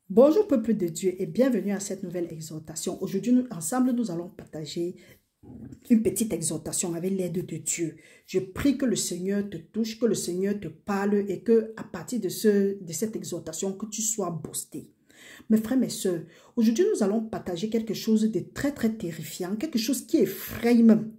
Bonjour peuple de Dieu et bienvenue à cette nouvelle exhortation. Aujourd'hui, ensemble, nous allons partager une petite exhortation avec l'aide de Dieu. Je prie que le Seigneur te touche, que le Seigneur te parle et que à partir de cette exhortation, que tu sois boosté. Mes frères, mes sœurs, aujourd'hui, nous allons partager quelque chose de très terrifiant, quelque chose qui effraie même.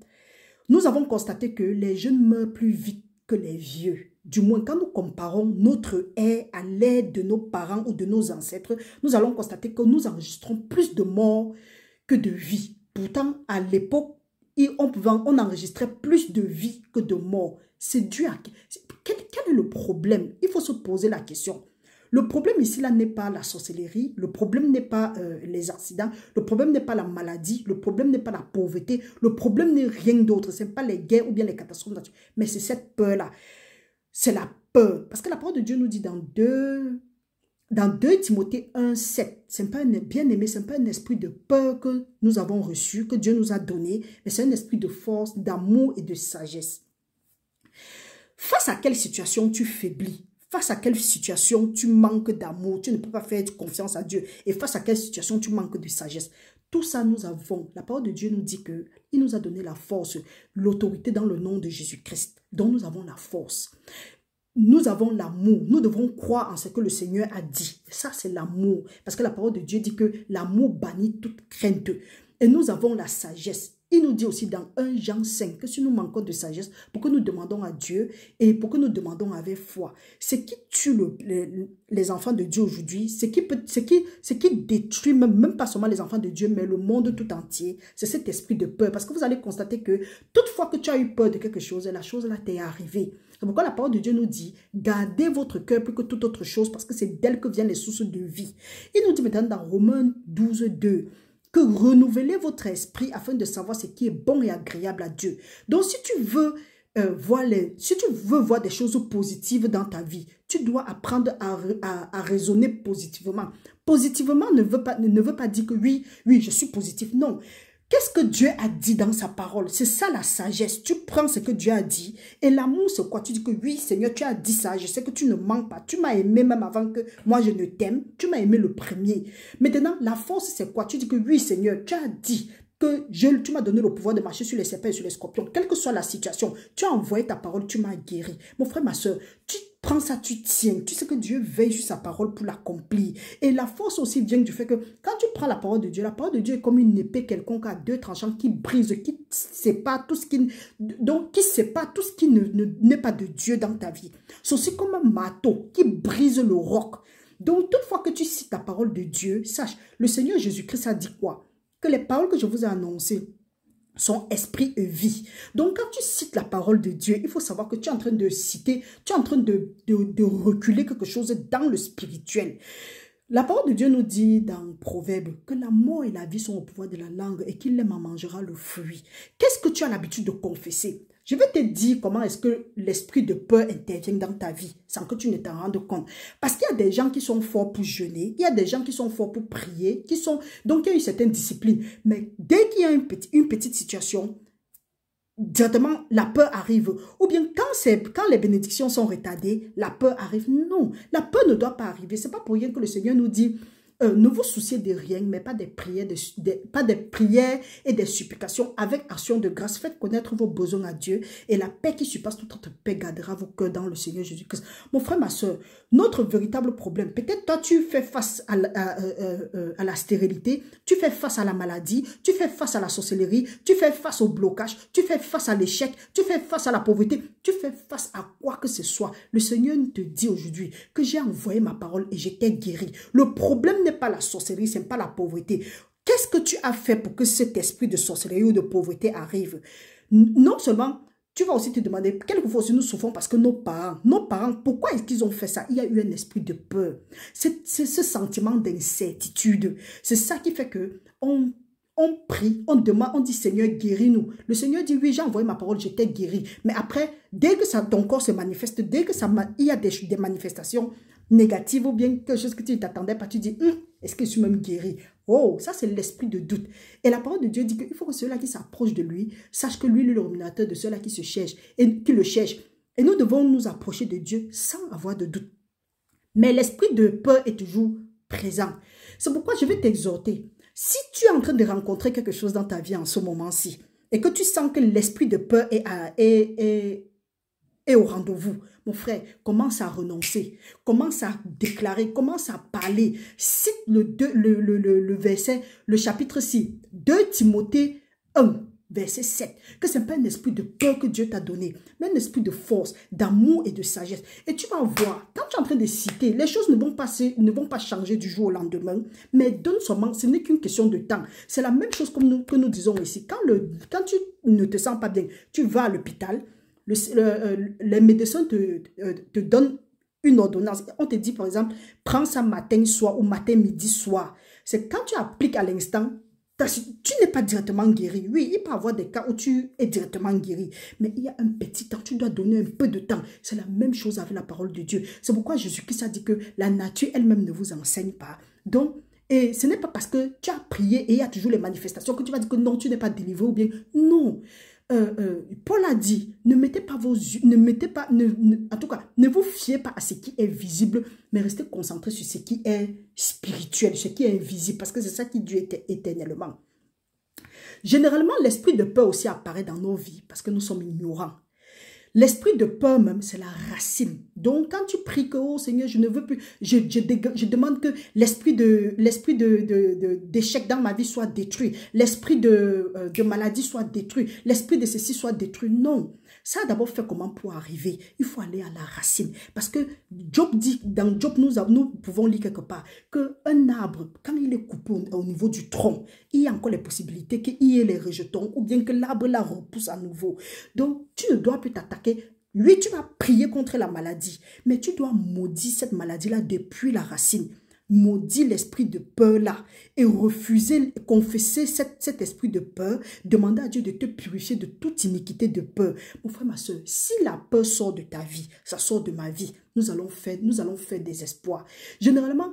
Nous avons constaté que les jeunes meurent plus vite que les vieux. Du moins, quand nous comparons notre ère à l'ère de nos parents ou de nos ancêtres, nous allons constater que nous enregistrons plus de morts que de vies. Pourtant, à l'époque, on enregistrait plus de vies que de morts. C'est dû à... Quel est le problème? Il faut se poser la question. Le problème ici, là, n'est pas la sorcellerie, le problème n'est pas les accidents, le problème n'est pas la maladie, le problème n'est pas la pauvreté, le problème n'est rien d'autre. Ce n'est pas les guerres ou bien les catastrophes naturelles, mais c'est cette peur-là. C'est la peur. Parce que la parole de Dieu nous dit dans 2 Timothée 1,7, c'est pas un bien-aimé, ce n'est pas un esprit de peur que nous avons reçu, que Dieu nous a donné, mais c'est un esprit de force, d'amour et de sagesse. Face à quelle situation tu faiblis? Face à quelle situation tu manques d'amour, tu ne peux pas faire confiance à Dieu. Et face à quelle situation tu manques de sagesse. Tout ça, nous avons. La parole de Dieu nous dit qu'il nous a donné la force, l'autorité dans le nom de Jésus-Christ. Donc nous avons la force. Nous avons l'amour. Nous devons croire en ce que le Seigneur a dit. Ça, c'est l'amour. Parce que la parole de Dieu dit que l'amour bannit toute crainte. Et nous avons la sagesse. Il nous dit aussi dans 1 Jean 5 que si nous manquons de sagesse, pour que nous demandons à Dieu et pour que nous demandons avec foi. Ce qui tue les enfants de Dieu aujourd'hui, ce qui détruit même pas seulement les enfants de Dieu, mais le monde tout entier, c'est cet esprit de peur. Parce que vous allez constater que toutefois que tu as eu peur de quelque chose, la chose là t'est arrivée. C'est pourquoi la parole de Dieu nous dit, gardez votre cœur plus que toute autre chose, parce que c'est d'elle que viennent les sources de vie. Il nous dit maintenant dans Romains 12, 2, que renouvelez votre esprit afin de savoir ce qui est bon et agréable à Dieu. Donc, si tu veux voir des choses positives dans ta vie, tu dois apprendre à raisonner positivement. Positivement ne veut pas dire que oui, je suis positif. Non. Qu'est-ce que Dieu a dit dans sa parole? C'est ça la sagesse. Tu prends ce que Dieu a dit. Et l'amour, c'est quoi? Tu dis que oui, Seigneur, tu as dit ça. Je sais que tu ne manques pas. Tu m'as aimé même avant que moi je ne t'aime. Tu m'as aimé le premier. Maintenant, la force, c'est quoi? Tu dis que oui, Seigneur, tu as dit que tu m'as donné le pouvoir de marcher sur les serpents et sur les scorpions. Quelle que soit la situation, tu as envoyé ta parole, tu m'as guéri. Mon frère, ma soeur, tu prends ça, tu tiens. Tu sais que Dieu veille sur sa parole pour l'accomplir. Et la force aussi vient du fait que quand tu prends la parole de Dieu est comme une épée quelconque à 2 tranchants qui brise, qui sépare tout ce qui n'est pas de Dieu dans ta vie. C'est aussi comme un marteau qui brise le roc. Donc, toutefois que tu cites la parole de Dieu, sache, le Seigneur Jésus-Christ a dit quoi? Que les paroles que je vous ai annoncées sont esprit et vie. Donc, quand tu cites la parole de Dieu, il faut savoir que tu es en train de citer, tu es en train de reculer quelque chose dans le spirituel. La parole de Dieu nous dit dans Proverbe que la mort et la vie sont au pouvoir de la langue et qu'il en mangera le fruit. Qu'est-ce que tu as l'habitude de confesser? Je vais te dire comment est-ce que l'esprit de peur intervient dans ta vie sans que tu ne t'en rendes compte. Parce qu'il y a des gens qui sont forts pour jeûner, il y a des gens qui sont forts pour prier, donc il y a une certaine discipline. Mais dès qu'il y a une petite situation, directement, la peur arrive. Ou bien quand les bénédictions sont retardées, la peur arrive. Non, la peur ne doit pas arriver. Ce n'est pas pour rien que le Seigneur nous dit, ne vous souciez de rien, mais pas des prières, et des supplications avec action de grâce. Faites connaître vos besoins à Dieu et la paix qui surpasse toute autre paix gardera vos cœurs dans le Seigneur Jésus-Christ. Mon frère, ma soeur, notre véritable problème, peut-être toi tu fais face à la stérilité, tu fais face à la maladie, tu fais face à la sorcellerie, tu fais face au blocage, tu fais face à l'échec, tu fais face à la pauvreté, tu fais face à quoi que ce soit. Le Seigneur te dit aujourd'hui que j'ai envoyé ma parole et je t'ai guéri. Le problème n'est pas la sorcellerie, ce n'est pas la pauvreté. Qu'est-ce que tu as fait pour que cet esprit de sorcellerie ou de pauvreté arrive? Non seulement, tu vas aussi te demander, quelquefois aussi nous souffrons parce que nos parents, pourquoi est-ce qu'ils ont fait ça? Il y a eu un esprit de peur. C'est ce sentiment d'incertitude. C'est ça qui fait que on prie, on demande, on dit Seigneur, guéris-nous. Le Seigneur dit oui, j'ai envoyé ma parole, je t'ai guéri. Mais après, dès que ton corps se manifeste, dès que il y a des manifestations négatives ou bien quelque chose que tu ne t'attendais pas, tu dis est-ce que je suis même guéri? Oh, ça c'est l'esprit de doute. Et la parole de Dieu dit qu'il faut que ceux-là qui s'approchent de lui sachent que lui est le dominateur de ceux-là qui se cherchent et qui le cherchent. Et nous devons nous approcher de Dieu sans avoir de doute. Mais l'esprit de peur est toujours présent. C'est pourquoi je vais t'exhorter. Si tu es en train de rencontrer quelque chose dans ta vie en ce moment-ci, et que tu sens que l'esprit de peur est au rendez-vous, mon frère, commence à renoncer, commence à déclarer, commence à parler. Cite le verset, le chapitre 6, 2 Timothée 1, verset 7, que ce n'est pas un esprit de peur que Dieu t'a donné, mais un esprit de force, d'amour et de sagesse. Et tu vas voir, quand tu es en train de citer, les choses ne vont pas changer du jour au lendemain, mais donne seulement, ce n'est qu'une question de temps. C'est la même chose que nous disons ici. Quand tu ne te sens pas bien, tu vas à l'hôpital, les médecins te donnent une ordonnance. On te dit, par exemple, prends ça matin, soir, ou matin, midi, soir. C'est quand tu appliques à l'instant, tu n'es pas directement guéri. Oui, il peut y avoir des cas où tu es directement guéri. Mais il y a un petit temps, tu dois donner un peu de temps. C'est la même chose avec la parole de Dieu. C'est pourquoi Jésus-Christ a dit que la nature elle-même ne vous enseigne pas. Donc, et ce n'est pas parce que tu as prié et il y a toujours les manifestations que tu vas dire que non, tu n'es pas délivré ou bien non. Paul a dit, ne mettez pas vos yeux, en tout cas, ne vous fiez pas à ce qui est visible, mais restez concentrés sur ce qui est spirituel, ce qui est invisible, parce que c'est ça qui dure éternellement. Généralement, l'esprit de peur aussi apparaît dans nos vies, parce que nous sommes ignorants. L'esprit de peur même, c'est la racine. Donc, quand tu pries que, oh Seigneur, je ne veux plus, je demande que l'esprit d'échec dans ma vie soit détruit, l'esprit de maladie soit détruit, l'esprit de ceci soit détruit. Non. Ça a d'abord fait comment pour arriver? Il faut aller à la racine. Parce que Job dit, dans Job, nous pouvons lire quelque part qu'un arbre, quand il est coupé au niveau du tronc, il y a encore les possibilités qu'il y ait les rejetons ou bien que l'arbre la repousse à nouveau. Donc, tu ne dois plus t'attaquer. Oui, tu vas prier contre la maladie, mais tu dois maudire cette maladie-là depuis la racine. Maudire l'esprit de peur-là et refuser, confesser cet esprit de peur, demander à Dieu de te purifier de toute iniquité de peur. Mon frère, ma soeur, si la peur sort de ta vie, ça sort de ma vie, nous allons faire des espoirs. Généralement,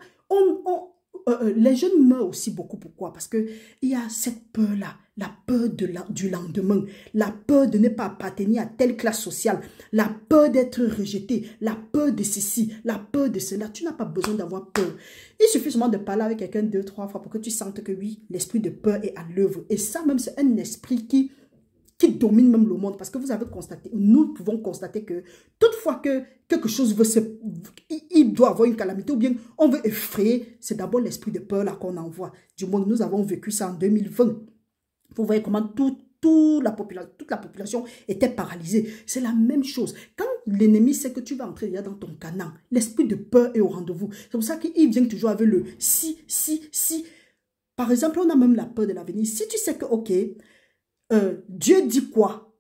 les jeunes meurent aussi beaucoup. Pourquoi? Parce qu'il y a cette peur-là, la peur du lendemain, la peur de ne pas appartenir à telle classe sociale, la peur d'être rejeté, la peur de ceci, la peur de cela. Tu n'as pas besoin d'avoir peur. Il suffit seulement de parler avec quelqu'un 2, 3 fois pour que tu sentes que oui, l'esprit de peur est à l'œuvre. Et ça même, c'est un esprit qui domine même le monde. Parce que vous avez constaté, nous pouvons constater que toutefois que quelque chose il doit avoir une calamité ou bien on veut effrayer, c'est d'abord l'esprit de peur là qu'on envoie. Du moins, nous avons vécu ça en 2020. Vous voyez comment toute la population était paralysée. C'est la même chose. Quand l'ennemi sait que tu vas entrer dans ton canon, l'esprit de peur est au rendez-vous. C'est pour ça qu'il vient toujours avec le si. Par exemple, on a même la peur de l'avenir. Si tu sais que, ok, Dieu dit quoi?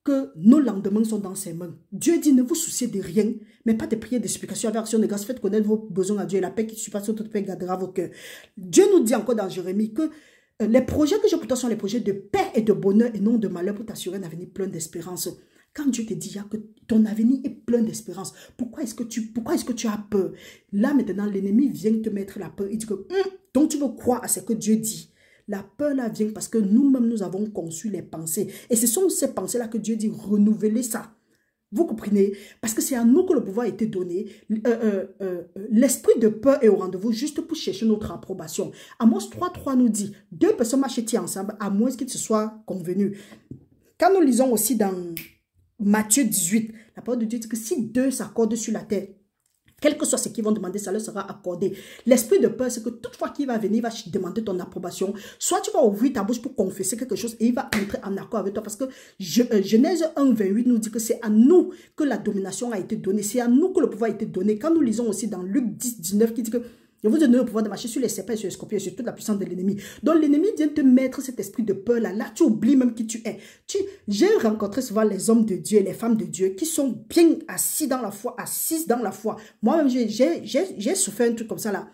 Que nos lendemains sont dans ses mains. Dieu dit, ne vous souciez de rien, mais pas de prières, de supplications, avec action de grâce. Faites connaître vos besoins à Dieu et la paix qui surpasse toute paix gardera vos cœurs. Dieu nous dit encore dans Jérémie que les projets que j'ai pour toi sont les projets de paix et de bonheur et non de malheur pour t'assurer un avenir plein d'espérance. Quand Dieu te dit que ton avenir est plein d'espérance, pourquoi est-ce que tu as peur? Là maintenant, l'ennemi vient te mettre la peur. Il dit que donc tu veux croire à ce que Dieu dit. La peur là vient parce que nous-mêmes nous avons conçu les pensées. Et ce sont ces pensées-là que Dieu dit renouveler ça. Vous comprenez? Parce que c'est à nous que le pouvoir a été donné. L'esprit de peur est au rendez-vous juste pour chercher notre approbation. Amos 3.3 nous dit, 2 personnes marchent ensemble à moins qu'ils se soient convenus. Quand nous lisons aussi dans Matthieu 18, la parole de Dieu dit que si 2 s'accordent sur la terre, quel que soit ce qu'ils vont demander, ça leur sera accordé. L'esprit de peur, c'est que toute fois qu'il va venir, il va demander ton approbation. Soit tu vas ouvrir ta bouche pour confesser quelque chose et il va entrer en accord avec toi. Parce que Genèse 1.28 nous dit que c'est à nous que la domination a été donnée. C'est à nous que le pouvoir a été donné. Quand nous lisons aussi dans Luc 10.19 qui dit que je vous donne le pouvoir de marcher sur les serpents et sur les scorpions et sur toute la puissance de l'ennemi. Donc l'ennemi vient te mettre cet esprit de peur là. Là, tu oublies même qui tu es. J'ai rencontré souvent les hommes de Dieu et les femmes de Dieu qui sont bien assis dans la foi, assises dans la foi. Moi-même, j'ai souffert un truc comme ça là.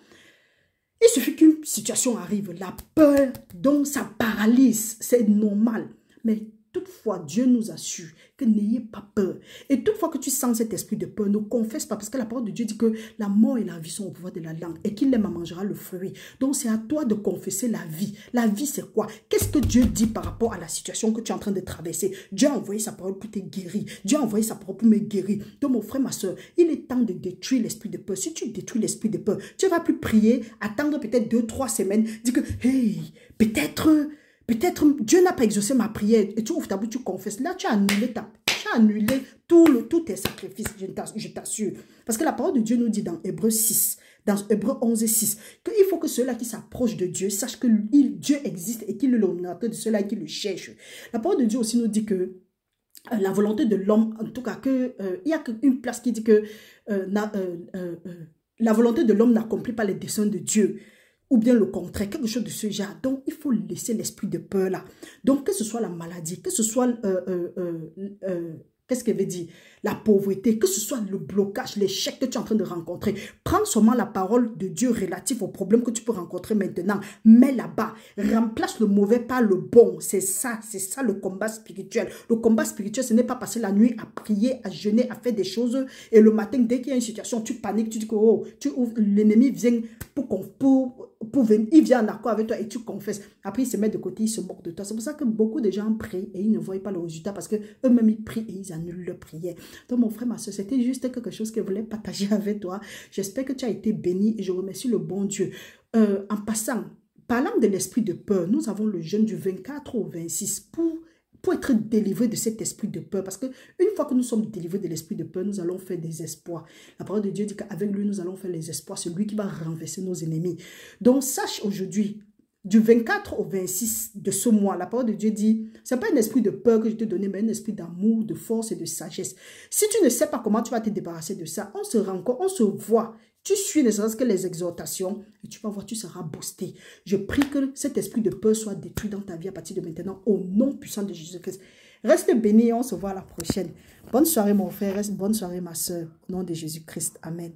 Il suffit qu'une situation arrive, la peur, donc ça paralyse. C'est normal. Mais toutefois, Dieu nous assure que n'ayez pas peur. Et toutefois que tu sens cet esprit de peur, ne confesse pas, parce que la parole de Dieu dit que la mort et la vie sont au pouvoir de la langue et qu'il aime à mangera le fruit. Donc, c'est à toi de confesser la vie. La vie, c'est quoi? Qu'est-ce que Dieu dit par rapport à la situation que tu es en train de traverser? Dieu a envoyé sa parole pour te guérir. Dieu a envoyé sa parole pour me guérir. Donc, mon frère, ma soeur, il est temps de détruire l'esprit de peur. Si tu détruis l'esprit de peur, tu ne vas plus prier, attendre peut-être 2-3 semaines, dire que, hey, peut-être Dieu n'a pas exaucé ma prière. Et tu ouvres ta bouche, tu confesses. Là, tu as annulé tous tes sacrifices, je t'assure. Parce que la parole de Dieu nous dit dans Hébreux 6, dans Hébreux 11:6, qu'il faut que ceux-là qui s'approchent de Dieu sachent que Dieu existe et qu'il est l'ordinateur de ceux-là qui le cherchent. La parole de Dieu aussi nous dit que la volonté de l'homme, en tout cas, il y a une place qui dit que la volonté de l'homme n'accomplit pas les desseins de Dieu. Ou bien le contraire, quelque chose de ce genre. Donc, il faut laisser l'esprit de peur là. Donc, que ce soit la maladie, que ce soit, qu'est-ce qu'elle veut dire? La pauvreté, que ce soit le blocage, l'échec que tu es en train de rencontrer. Prends seulement la parole de Dieu relative aux problèmes que tu peux rencontrer maintenant. Mets là-bas. Remplace le mauvais par le bon. C'est ça le combat spirituel. Le combat spirituel, ce n'est pas passer la nuit à prier, à jeûner, à faire des choses. Et le matin, dès qu'il y a une situation, tu paniques, tu dis que oh, l'ennemi vient pour venir, il vient en accord avec toi et tu confesses. Après, il se met de côté, il se moque de toi. C'est pour ça que beaucoup de gens prient et ils ne voient pas le résultat parce qu'eux-mêmes, ils prient et ils annulent leur prière. Donc, mon frère, ma soeur, c'était juste quelque chose que je voulais partager avec toi. J'espère que tu as été béni et je remercie le bon Dieu. En passant, parlant de l'esprit de peur, nous avons le jeûne du 24 au 26 pour être délivré de cet esprit de peur. Parce qu'une fois que nous sommes délivrés de l'esprit de peur, nous allons faire des exploits. La parole de Dieu dit qu'avec lui, nous allons faire les exploits. C'est lui qui va renverser nos ennemis. Donc, sache aujourd'hui, du 24 au 26 de ce mois, la parole de Dieu dit, ce n'est pas un esprit de peur que je te donne, mais un esprit d'amour, de force et de sagesse. Si tu ne sais pas comment tu vas te débarrasser de ça, on se rencontre, on se voit. Tu suis ne serait-ce que les exhortations et tu vas voir, tu seras boosté. Je prie que cet esprit de peur soit détruit dans ta vie à partir de maintenant au nom puissant de Jésus-Christ. Reste béni et on se voit à la prochaine. Bonne soirée mon frère, bonne soirée ma soeur, au nom de Jésus-Christ. Amen.